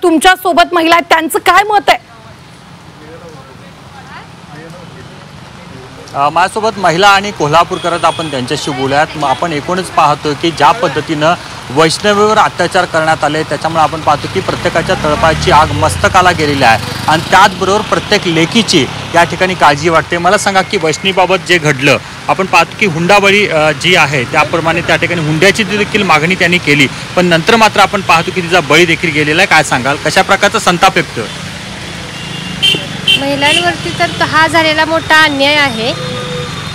तुमच्या सोबत महिला आहेत, त्यांचं काय मत आहे? माझ्यासोबत महिला आणि कोल्हापूरकरात आपण त्यांच्याशी बोलूयात। आपण एकूणच पाहतोय की ज्या पद्धतीनं वैष्णवीवर अत्याचार करण्यात आले त्याच्यामुळे आपण पाहतो की प्रत्येकाच्या तळपायाची आग मस्तकाला गेलेली आहे आणि त्याचबरोबर प्रत्येक लेकीची या ठिकाणी काळजी वाटते। मला सांगा की वैष्णवीबाबत जे घडलं, आपण पाहतो की हुंडाबळी जी आहे त्याप्रमाणे त्या ठिकाणी हुंड्याची देखील मागणी त्यांनी केली, पण नंतर मात्र आपण पाहतो की तिचा बळी देखील गेलेला आहे। काय सांगाल, कशा प्रकारचा संताप व्यक्त? महिलांवरती तर हा झालेला मोठा अन्याय आहे,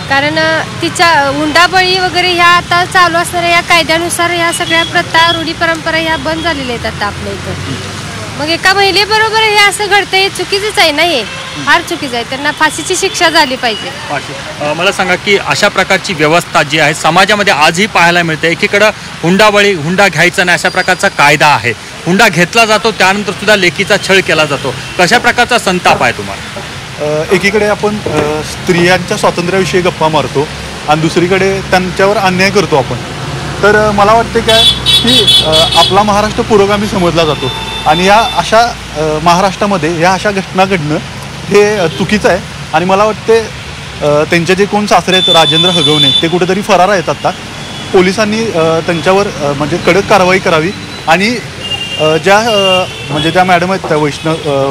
कारण तिच्या हुंडाबळी वगैरे ह्या आता चालू असणाऱ्या या कायद्यानुसार ह्या सगळ्या प्रथा रूढी परंपरा ह्या बंद झालेल्या आहेत आता आपल्या इथं। मग एका महिलेबरोबर हे असं घडतं, हे चुकीचंच आहे ना, हे फार चुकीचं आहे। त्यांना फाशीची शिक्षा झाली पाहिजे। मला सांगा की अशा प्रकारची व्यवस्था जी आहे समाजामध्ये आजही पाहायला मिळते। एकीकडे हुंडा घ्यायचा नाही अशा प्रकारचा कायदा आहे, हुंडा घेतला जातो त्यानंतर सुद्धा लेकीचा छळ केला जातो। कशा प्रकारचा संताप आहे तुम्हाला? एकीकडे आपण स्त्रियांच्या स्वातंत्र्याविषयी गप्पा मारतो आणि दुसरीकडे त्यांच्यावर अन्याय करतो आपण। तर मला वाटते काय की आपला महाराष्ट्र पुरोगामी समजला जातो आणि या अशा महाराष्ट्रामध्ये या अशा घटना घडणं हे चुकीचं आहे। आणि मला वाटते त्यांचे जे कोण सासरे आहेत राजेंद्र हगवणे ते कुठेतरी फरार आहेत आता। पोलिसांनी त्यांच्यावर म्हणजे कडक कारवाई करावी आणि ज्या म्हणजे त्या मॅडम आहेत त्या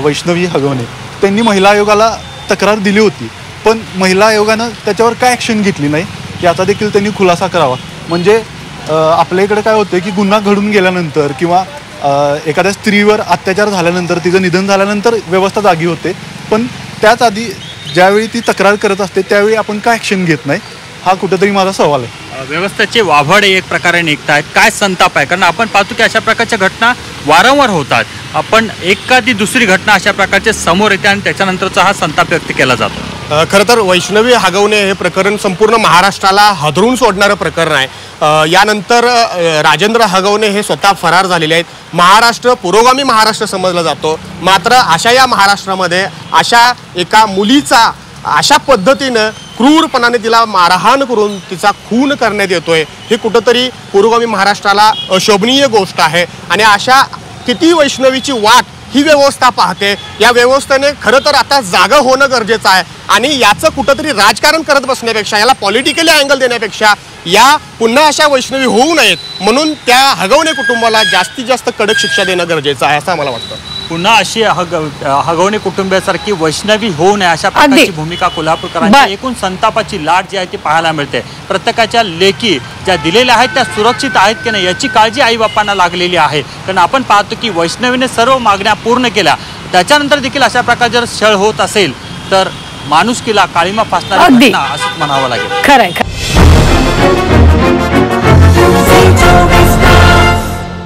वैष्णवी हगवणे त्यांनी महिला आयोगाला तक्रार दिली होती, पण महिला आयोगानं त्याच्यावर काय ॲक्शन घेतली नाही याचा देखील त्यांनी खुलासा करावा। म्हणजे आपल्या इकडे काय होतं की गुन्हा घडून गेल्यानंतर किंवा एखाद्या स्त्रीवर अत्याचार झाल्यानंतर तिचं निधन झाल्यानंतर व्यवस्था जागी होते, पण त्याच आधी ज्यावेळी ती तक्रार करत असते त्यावेळी आपण काय ॲक्शन घेत नाही, हा कुठेतरी माझा सवाल आहे। व्यवस्थेचे वाभड एक प्रकारे निघत आहेत, काय संताप आहे? कारण आपण पाहतो की अशा प्रकारच्या घटना वारंवार होतात, आपण एखादी दुसरी घटना अशा प्रकारचे समोर येते आणि त्याच्यानंतरचा हा संताप व्यक्त केला जातो। खरं तर वैष्णवी हगवणे हे प्रकरण संपूर्ण महाराष्ट्राला हादरून सोडणारं प्रकरण आहे। यानंतर राजेंद्र हगवणे हे स्वतः फरार झालेले आहेत। महाराष्ट्र पुरोगामी महाराष्ट्र समजला जातो, मात्र अशा या महाराष्ट्रामध्ये अशा एका मुलीचा अशा पद्धतीनं क्रूरपणाने तिला मारहाण करून तिचा खून करण्यात येतोय, हे कुठंतरी पुरोगामी महाराष्ट्राला अशोभनीय गोष्ट आहे। आणि अशा किती वैष्णवीची वाट ही व्यवस्था पाहते, या व्यवस्थेने खरं तर आता जागा होणं गरजेचं आहे आणि याचं कुठंतरी राजकारण करत बसण्यापेक्षा, याला पॉलिटिकली अँगल देण्यापेक्षा या पुन्हा अशा वैष्णवी होऊ नयेत म्हणून त्या हगवणे कुटुंबाला जास्तीत जास्त कडक शिक्षा देणं गरजेचं आहे असं मला वाटतं। पुन्हा अशी हगवणे कुटुंबियासारखी वैष्णवी होऊ नये अशा प्रकारची भूमिका कोल्हापूरकरांची एकूण संतापाची लाट जी आहे ती पाहायला मिळते। प्रत्येकाच्या लेकी ज्या दिलेल्या आहेत त्या सुरक्षित आहेत की नाही याची काळजी आई बापांना लागलेली आहे, कारण आपण पाहतो की वैष्णवीने सर्व मागण्या पूर्ण केल्या त्याच्यानंतर देखील अशा प्रकारे जर छळ होत असेल तर माणुसकीला काळीमा फासणारी घटना असं म्हणावं लागेल। खरंय।